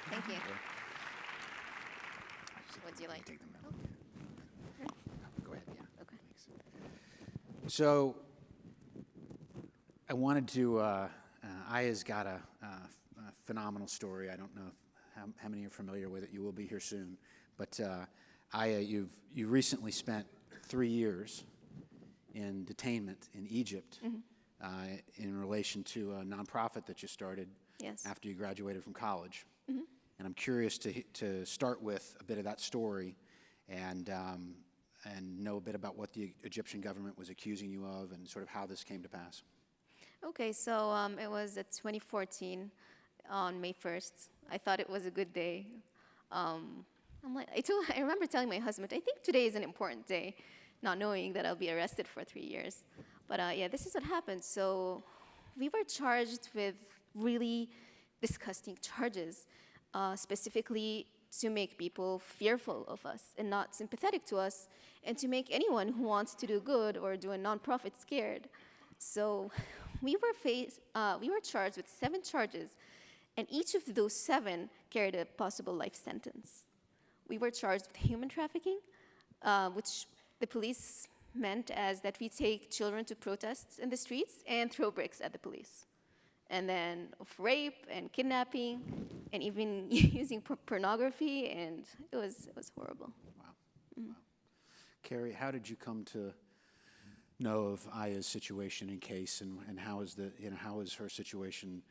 Thank you. Would you like? Take them out. Go ahead, yeah. Okay. Thanks. So I wanted to, Aya's got a phenomenal story. I don't know how many are familiar with it. You will be here soon. But Aya, you recently spent 3 years in detainment in Egypt in relation to a nonprofit that you started after you graduated from college. And I'm curious to start with a bit of that story and know a bit about what the Egyptian government was accusing you of and sort of how this came to pass. Okay, so it was 2014 on May 1st. I thought it was a good day. I remember telling my husband, I think today is an important day, not knowing that I'll be arrested for 3 years. But yeah, this is what happened. So we were charged with really disgusting charges, specifically to make people fearful of us and not sympathetic to us, and to make anyone who wants to do good or do a nonprofit scared. So we were charged with 7 charges, and each of those 7 carried a possible life sentence. We were charged with human trafficking, which the police meant as that we take children to protests in the streets and throw bricks at the police. And then of rape and kidnapping and even using pornography, and it was horrible. Wow. Wow. Kerry, how did you come to know of Aya's situation in case, and how is her situation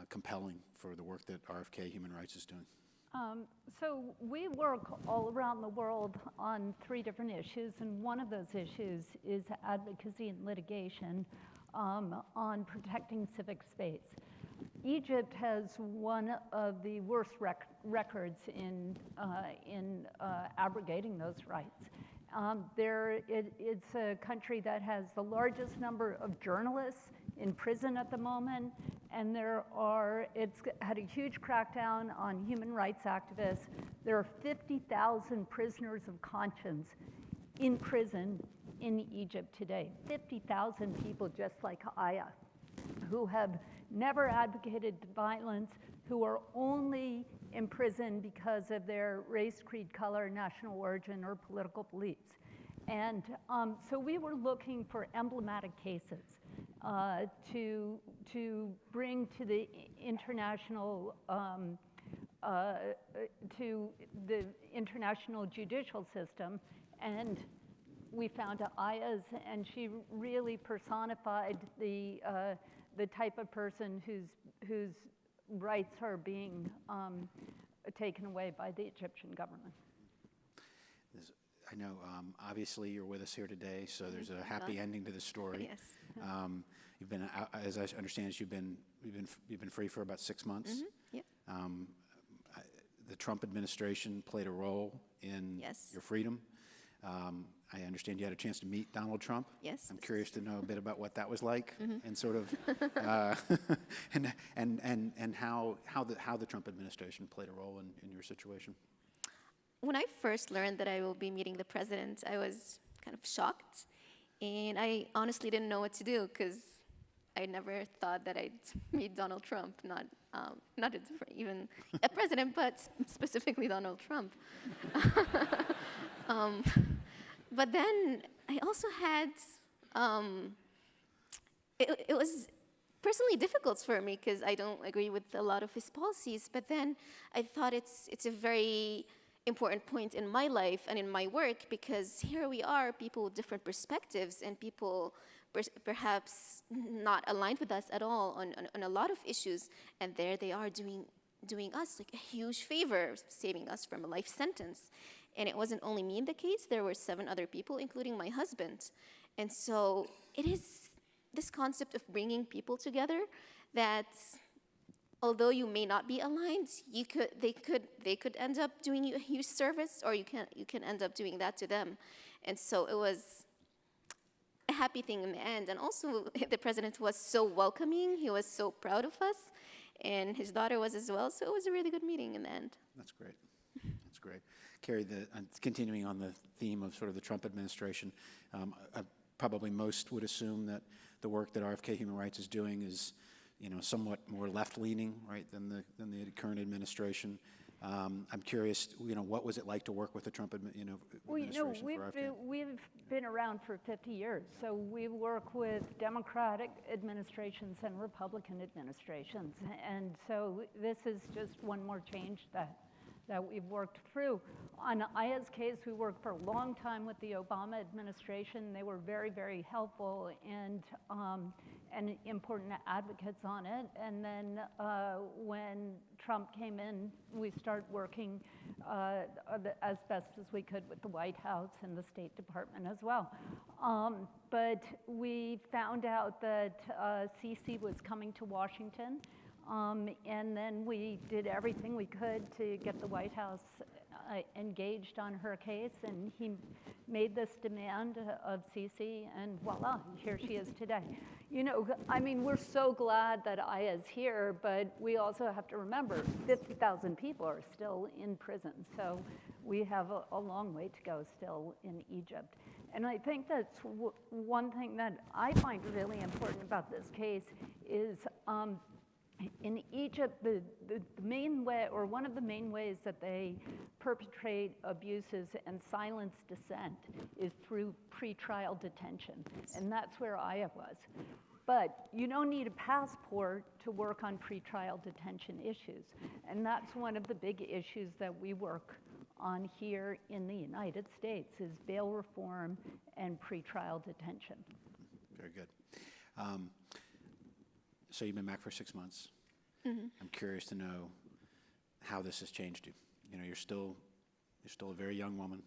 compelling for the work that RFK Human Rights is doing? So we work all around the world on 3 different issues, and one of those issues is advocacy and litigation on protecting civic space. Egypt has one of the worst records in abrogating those rights. It's a country that has the largest number of journalists in prison at the moment, and it's had a huge crackdown on human rights activists. There are 50,000 prisoners of conscience in prison in Egypt today. 50,000 people just like Aya, who have never advocated violence, who are only in prison because of their race, creed, color, national origin, or political beliefs. And so we were looking for emblematic cases to bring to the international judicial system, and we found Aya's, and she really personified the type of person whose rights are being taken away by the Egyptian government. I know, obviously, you're with us here today, so there's a happy ending to the story. Yes. You've been, as I understand it, you've been free for about 6 months. Yep. The Trump administration played a role in your freedom. I understand you had a chance to meet Donald Trump. Yes. I'm curious to know a bit about what that was like, and sort of, and how the Trump administration played a role in your situation. When I first learned that I will be meeting the president, I was kind of shocked, and I honestly didn't know what to do because I never thought that I'd meet Donald Trump, not even a president, but specifically Donald Trump. But then I also had, it was personally difficult for me because I don't agree with a lot of his policies, but then I thought it's a very important point in my life and in my work, because here we are, people with different perspectives and people perhaps not aligned with us at all on a lot of issues, and there they are doing us like a huge favor, saving us from a life sentence. And it wasn't only me in the case, there were 7 other people, including my husband. And so it is this concept of bringing people together that, although you may not be aligned, they could end up doing you a huge service, or you can end up doing that to them. And so it was a happy thing in the end. And also the president was so welcoming, he was so proud of us, and his daughter was as well, so it was a really good meeting in the end. That's great. That's great. Kerry, continuing on the theme of sort of the Trump administration, probably most would assume that the work that RFK Human Rights is doing is somewhat more left-leaning, right, than the current administration. I'm curious, what was it like to work with the Trump administration for Afghan? We've been around for 50 years, so we work with Democratic administrations and Republican administrations, and so this is just one more change that we've worked through. On Aya's case, we worked for a long time with the Obama administration. They were very, very helpful and important advocates on it. And then when Trump came in, we started working as best as we could with the White House and the State Department as well. But we found out that Sisi was coming to Washington. And then we did everything we could to get the White House engaged on her case, and he made this demand of Sisi, and voila, here she is today. We're so glad that Aya's here, but we also have to remember 50,000 people are still in prison, so we have a long way to go still in Egypt. And I think that's one thing that I find really important about this case is in Egypt, the main way, or one of the main ways that they perpetrate abuses and silence dissent is through pretrial detention, and that's where Aya was. But you don't need a passport to work on pretrial detention issues, and that's one of the big issues that we work on here in the United States is bail reform and pretrial detention. Very good. So you've been back for 6 months. Mm-hmm. I'm curious to know how this has changed you. You're still a very young woman.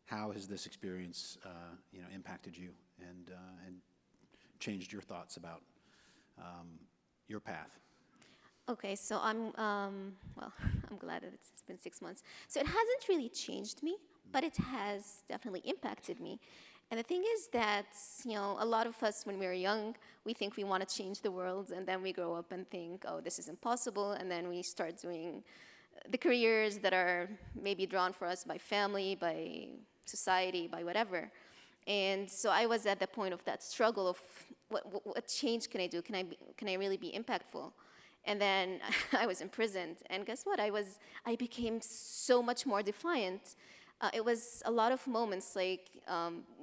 How has this experience, impacted you and changed your thoughts about your path? Okay, so I'm glad that it's been 6 months. So it hasn't really changed me, but it has definitely impacted me. And the thing is that, a lot of us, when we're young, we think we want to change the world, and then we grow up and think, oh, this is impossible, and then we start doing the careers that are maybe drawn for us by family, by society, by whatever. And so I was at the point of that struggle of what change can I do? Can I really be impactful? And then I was imprisoned, and guess what? I became so much more defiant. It was a lot of moments, like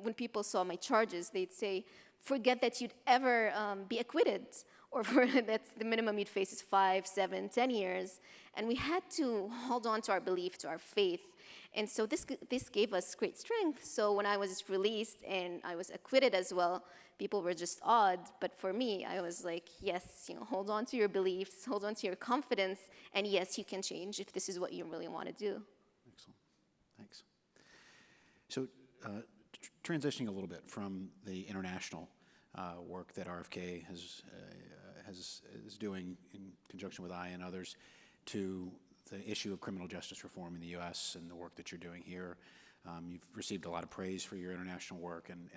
when people saw my charges, they'd say, forget that you'd ever be acquitted, or that's the minimum you'd face is 5, 7, 10 years. And we had to hold on to our belief, to our faith. And so this gave us great strength. So when I was released and I was acquitted as well, people were just awed. But for me, I was like, yes, hold on to your beliefs, hold on to your confidence, and yes, you can change if this is what you really want to do. Excellent. Thanks. So transitioning a little bit from the international work that RFK is doing in conjunction with I and others to the issue of criminal justice reform in the U.S. and the work that you're doing here. You've received a lot of praise for your international work, and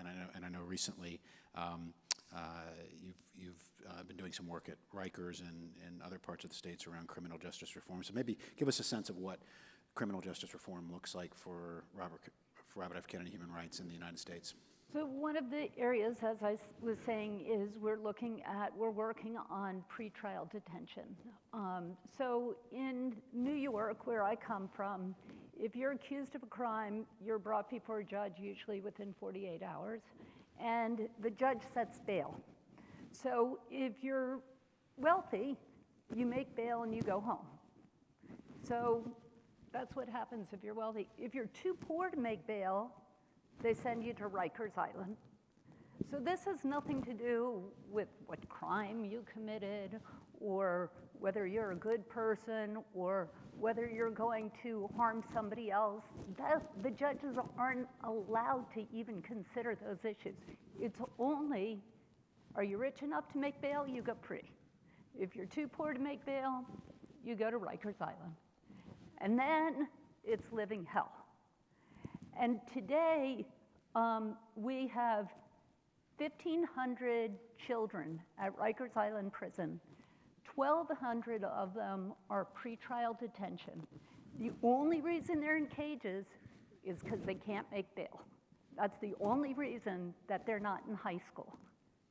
I know recently you've been doing some work at Rikers and other parts of the states around criminal justice reform. So maybe give us a sense of what criminal justice reform looks like for Robert F. Kennedy human rights in the United States. So one of the areas, as I was saying, is we're working on pretrial detention. So in New York, where I come from, if you're accused of a crime, you're brought before a judge usually within 48 hours, and the judge sets bail. So if you're wealthy, you make bail and you go home. So that's what happens if you're wealthy. If you're too poor to make bail, they send you to Rikers Island. So this has nothing to do with what crime you committed or whether you're a good person or whether you're going to harm somebody else. The judges aren't allowed to even consider those issues. It's only, are you rich enough to make bail? You go free. If you're too poor to make bail, you go to Rikers Island. And then it's living hell. And today, we have 1,500 children at Rikers Island Prison. 1,200 of them are pretrial detention. The only reason they're in cages is because they can't make bail. That's the only reason that they're not in high school.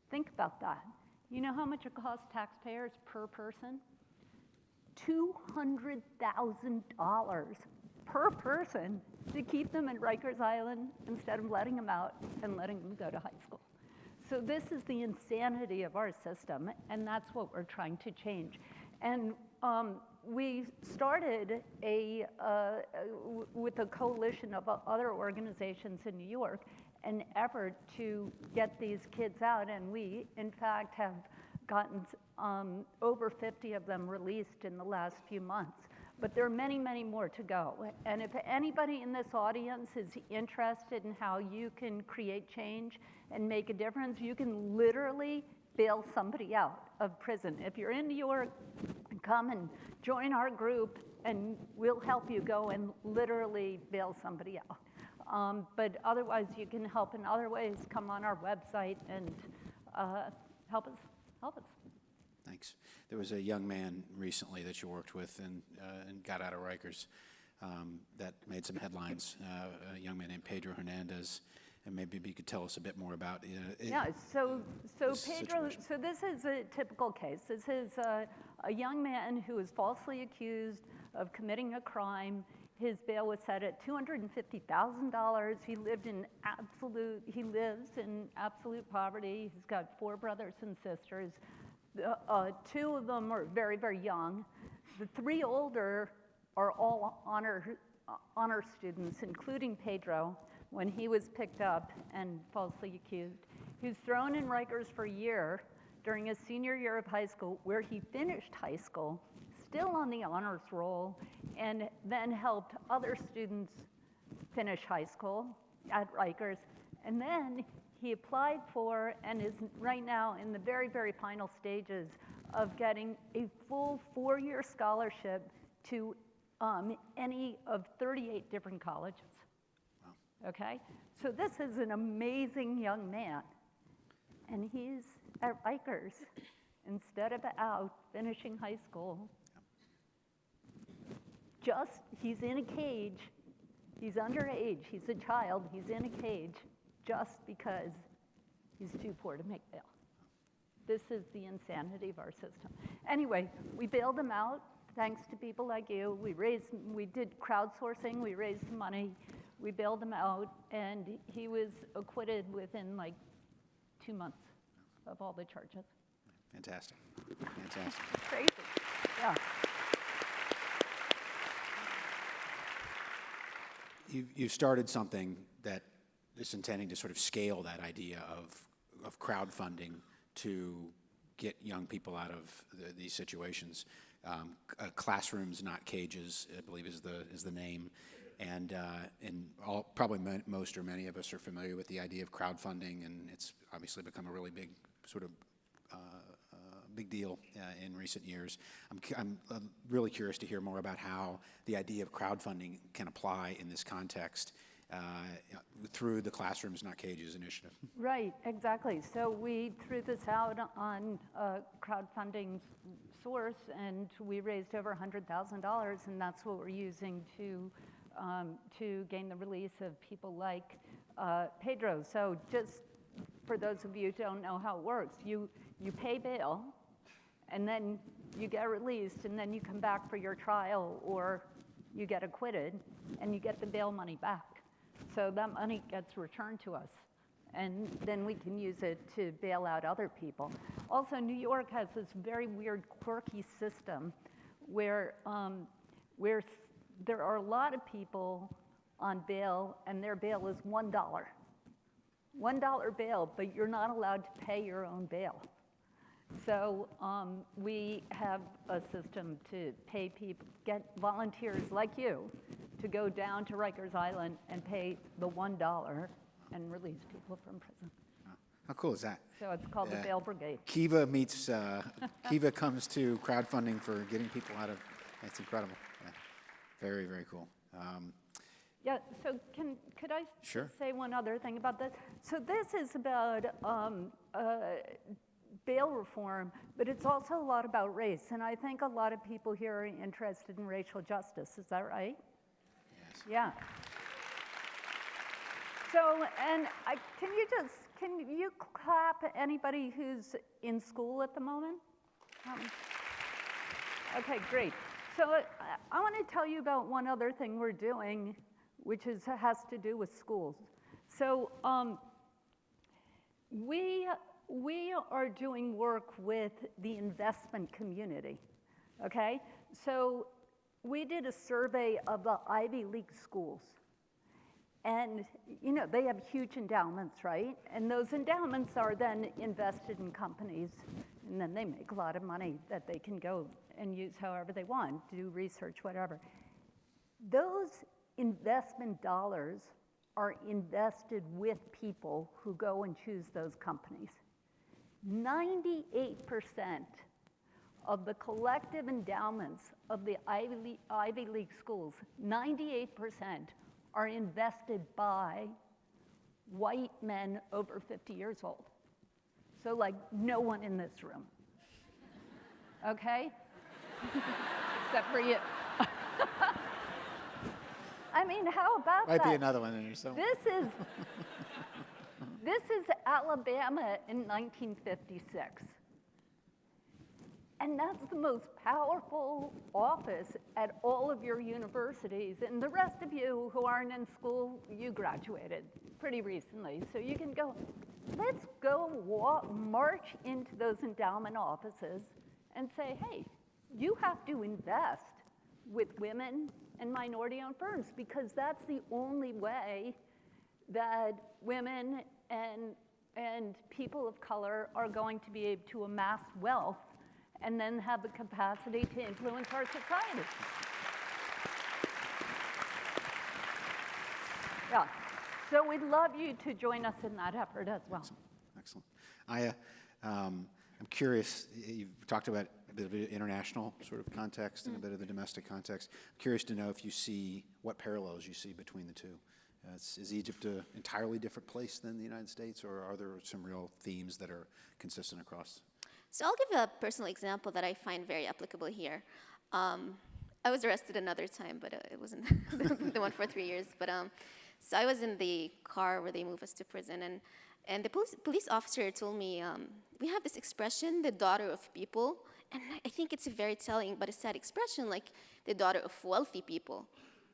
Think about that. You know how much it costs taxpayers per person? $200,000 per person to keep them at Rikers Island instead of letting them out and letting them go to high school. So this is the insanity of our system, and that's what we're trying to change. And we started with a coalition of other organizations in New York, an effort to get these kids out, and we, in fact, have gotten over 50 of them released in the last few months. But there are many, many more to go. And if anybody in this audience is interested in how you can create change and make a difference, you can literally bail somebody out of prison. If you're in New York, come and join our group, and we'll help you go and literally bail somebody out. But otherwise, you can help in other ways. Come on our website and help us. Help us. Thanks. There was a young man recently that you worked with and got out of Rikers that made some headlines, a young man named Pedro Hernandez. And maybe you could tell us a bit more about Yeah, so Pedro, situation. so this is a typical case. This is a young man who was falsely accused of committing a crime. His bail was set at $250,000. He lives in absolute poverty. He's got 4 brothers and sisters. 2 of them are very, very young. The 3 older are all honor students, including Pedro, when he was picked up and falsely accused. He was thrown in Rikers for a year during his senior year of high school, where he finished high school, still on the honors roll, and then helped other students finish high school at Rikers. And then he applied for and is right now in the very, very final stages of getting a full 4-year scholarship to any of 38 different colleges. Wow. Okay? So this is an amazing young man. And he's at Rikers instead of out finishing high school. He's in a cage. He's underage. He's a child. He's in a cage just because he's too poor to make bail. This is the insanity of our system. Anyway, we bailed him out thanks to people like you. We did crowdsourcing. We raised money. We bailed him out, and he was acquitted within like 2 months of all the charges. Fantastic. Fantastic. Crazy. Yeah. You've started something that is intending to sort of scale that idea of crowdfunding to get young people out of these situations. Classrooms, not cages, I believe is the name. And probably most or many of us are familiar with the idea of crowdfunding, and it's obviously become a really big sort of big deal in recent years. I'm really curious to hear more about how the idea of crowdfunding can apply in this context through the Classrooms Not Cages initiative. Right, exactly. So we threw this out on a crowdfunding source, and we raised over $100,000, and that's what we're using to gain the release of people like Pedro. So just for those of you who don't know how it works, you pay bail, and then you get released, and then you come back for your trial, or you get acquitted, and you get the bail money back. So that money gets returned to us, and then we can use it to bail out other people. Also, New York has this very weird, quirky system where there are a lot of people on bail, and their bail is $1. $1 bail, but you're not allowed to pay your own bail. So we have a system to pay people, get volunteers like you to go down to Rikers Island and pay the $1 and release people from prison. How cool is that? So it's called the Bail Brigade. Kiva Kiva comes to crowdfunding for getting people out of, that's incredible. Yeah. Very, very cool. Yeah, so could I Sure. say one other thing about this? So this is about bail reform, but it's also a lot about race. And I think a lot of people here are interested in racial justice. Is that right? Yes. Yeah. So, and can you just Can you clap anybody who's in school at the moment? Okay, great. So I want to tell you about one other thing we're doing, which has to do with schools. So we are doing work with the investment community, okay? So we did a survey of the Ivy League schools. And, you know, they have huge endowments, right? And those endowments are then invested in companies, and then they make a lot of money that they can go and use however they want, do research, whatever. Those investment dollars are invested with people who go and choose those companies. 98% of the collective endowments of the Ivy League schools, 98% are invested by white men over 50 years old. So like no one in this room, okay? Except for you. I mean, how about Might that? be another one in here somewhere. This is Alabama in 1956. And that's the most powerful office at all of your universities. And the rest of you who aren't in school, you graduated pretty recently. So you can go, let's go march into those endowment offices and say, hey, you have to invest with women and minority-owned firms, because that's the only way that women and people of color are going to be able to amass wealth and then have the capacity to influence our society. Yeah, so we'd love you to join us in that effort as well. Excellent. I'm curious, you've talked about a bit of the international sort of context and a bit of the domestic context. I'm curious to know if you see, what parallels you see between the two. Is Egypt an entirely different place than the United States, or are there some real themes that are consistent across? So I'll give a personal example that I find very applicable here. I was arrested another time, but it wasn't the one for 3 years. But so I was in the car where they moved us to prison, and the police officer told me, we have this expression, the daughter of people, and I think it's a very telling but a sad expression, like the daughter of wealthy people.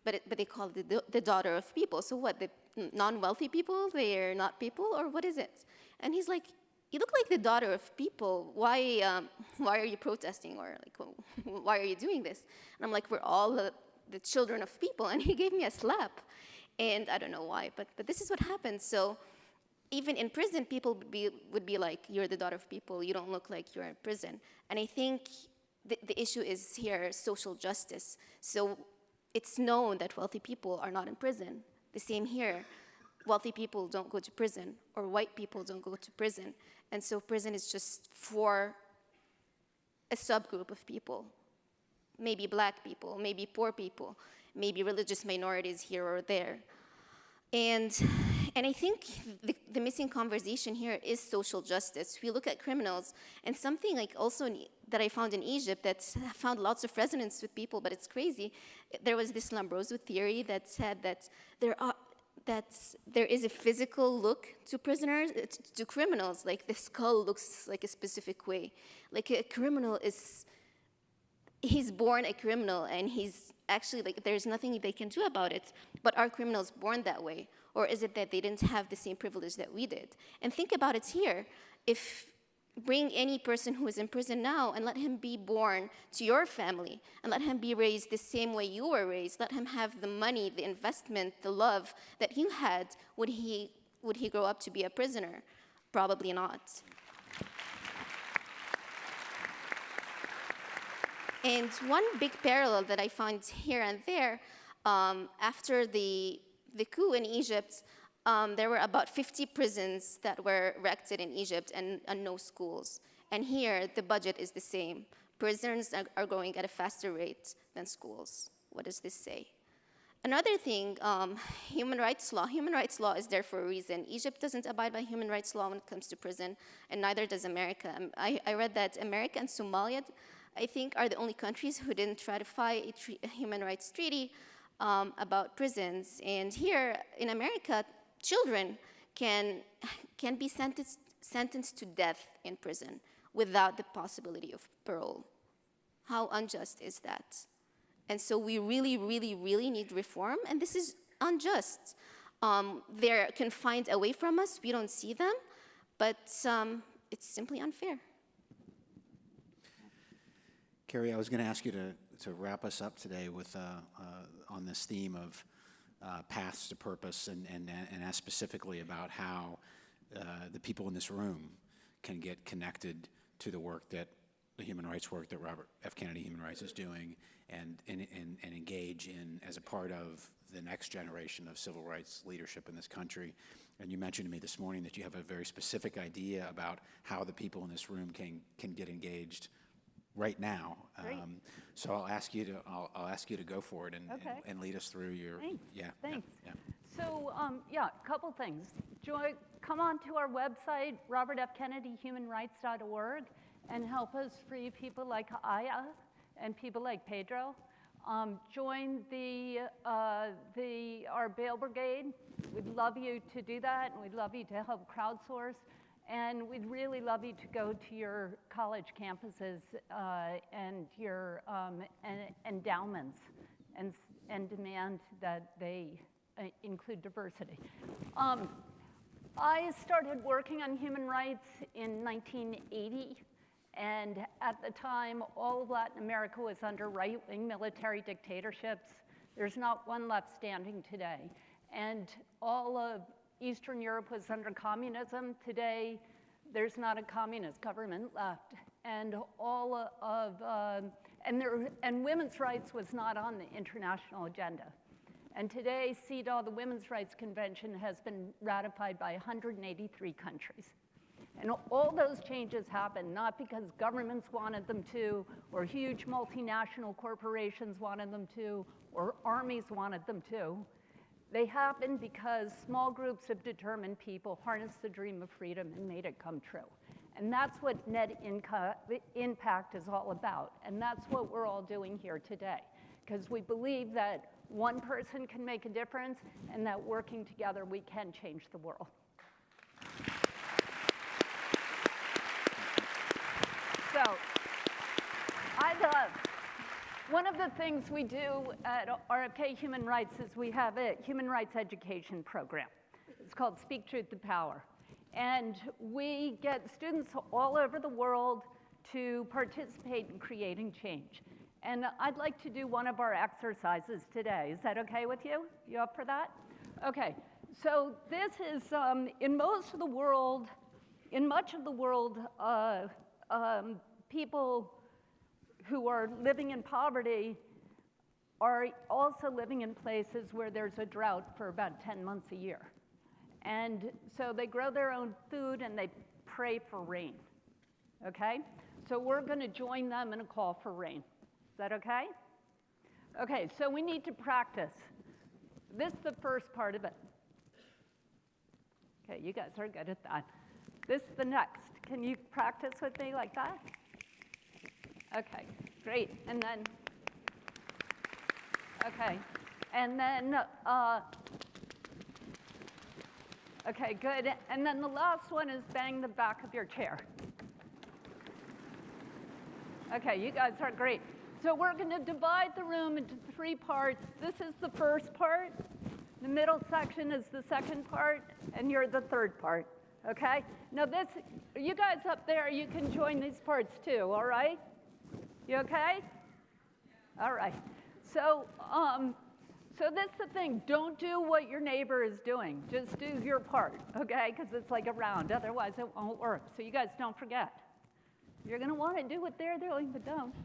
But they call it the daughter of people. So what, the non-wealthy people, they're not people, or what is it? And he's like, you look like the daughter of people. Why are you protesting, or like, why are you doing this? And I'm like, we're all the children of people. And he gave me a slap. And I don't know why, but this is what happens. So even in prison, people would be like, you're the daughter of people. You don't look like you're in prison. And I think the issue is here social justice. So it's known that wealthy people are not in prison. The same here. Wealthy people don't go to prison, or white people don't go to prison. And so prison is just for a subgroup of people. Maybe black people, maybe poor people, maybe religious minorities here or there. And I think the missing conversation here is social justice. We look at criminals, and something like also that I found in Egypt that found lots of resonance with people, but it's crazy. There was this Lombroso theory that said that there is a physical look to prisoners, to criminals, like the skull looks like a specific way. Like a criminal he's born a criminal, and he's actually, like, there's nothing they can do about it. But are criminals born that way? Or is it that they didn't have the same privilege that we did? And think about it here. If bring any person who is in prison now and let him be born to your family and let him be raised the same way you were raised, let him have the money, the investment, the love that you had, would he grow up to be a prisoner? Probably not. And one big parallel that I find here and there, after the coup in Egypt, there were about 50 prisons that were erected in Egypt and no schools. And here, the budget is the same. Prisons are growing at a faster rate than schools. What does this say? Another thing, human rights law. Human rights law is there for a reason. Egypt doesn't abide by human rights law when it comes to prison, and neither does America. I read that America and Somalia, I think, are the only countries who didn't ratify a human rights treaty about prisons. And here in America, children can, can be sentenced to death in prison without the possibility of parole. How unjust is that? And so we really, really, really need reform, and this is unjust. They're confined away from us, we don't see them, but it's simply unfair. Kerry, I was going to ask you to wrap us up today with on this theme of paths to purpose, and ask specifically about how the people in this room can get connected to the work that the human rights work that Robert F. Kennedy Human Rights is doing, and engage in as a part of the next generation of civil rights leadership in this country. And you mentioned to me this morning that you have a very specific idea about how the people in this room can get engaged right now. Great. So I'll ask you to go for it and lead us through your. Thanks. Yeah. Thanks. Yeah. So, a couple things. Come on to our website, robertfkennedyhumanrights.org, and help us free people like Aya and people like Pedro. Join our bail brigade. We'd love you to do that, and we'd love you to help crowdsource. And we'd really love you to go to your college campuses and your endowments and demand that they include diversity. I started working on human rights in 1980, and at the time, all of Latin America was under right-wing military dictatorships. There's not one left standing today. And all of Eastern Europe was under communism. Today, there's not a communist government left. And and women's rights was not on the international agenda. And today, CEDAW, the Women's Rights Convention, has been ratified by 183 countries. And all those changes happened not because governments wanted them to, or huge multinational corporations wanted them to, or armies wanted them to. They happened because small groups of determined people harnessed the dream of freedom and made it come true. And that's what net impact is all about. And that's what we're all doing here today. Because we believe that one person can make a difference, and that working together we can change the world. So, one of the things we do at RFK Human Rights is we have a human rights education program. It's called Speak Truth to Power. And we get students all over the world to participate in creating change. And I'd like to do one of our exercises today. Is that okay with you? You up for that? Okay, so this is, in much of the world, people who are living in poverty are also living in places where there's a drought for about 10 months a year. And so they grow their own food and they pray for rain, okay? So we're gonna join them in a call for rain. Is that okay? Okay, so we need to practice. This is the first part of it. Okay, you guys are good at that. This is the next. Can you practice with me like that? Okay, great. And then, okay. And then, okay, good. And then the last one is bang the back of your chair. Okay, you guys are great. So we're going to divide the room into 3 parts. This is the first part. The middle section is the second part, and you're the third part, okay? Now this, you guys up there, you can join these parts too, all right? You okay? All right. So, so that's the thing. Don't do what your neighbor is doing. Just do your part, okay? Because it's like a round. Otherwise, it won't work. So you guys don't forget. You're going to want to do what they're doing, but don't.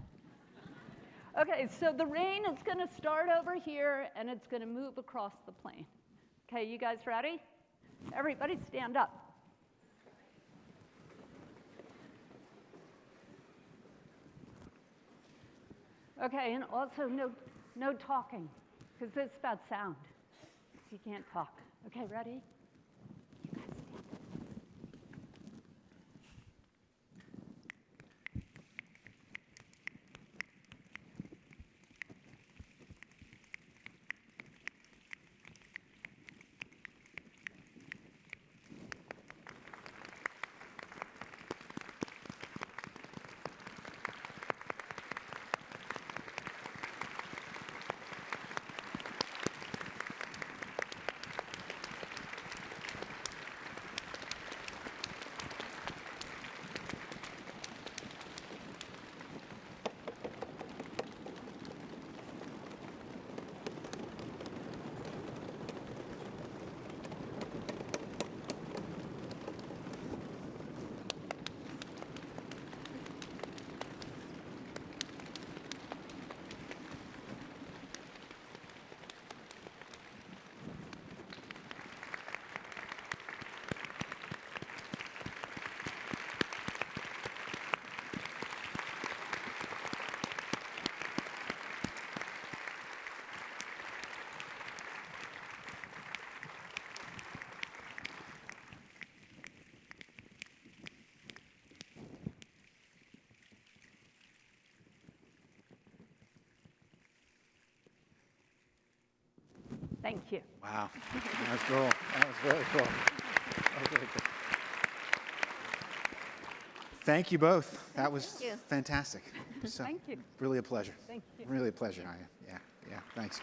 Okay, so the rain is going to start over here, and it's going to move across the plain. Okay, you guys ready? Everybody stand up. Okay, and also no talking, because this is about sound. You can't talk. Okay, ready? You guys stand up. Thank you. Wow, that was cool. That was really cool. That was really cool. Thank you both. That was Thank you. fantastic. So, Thank you. really a pleasure. Thank you. Really a pleasure, Aya. Yeah, thanks.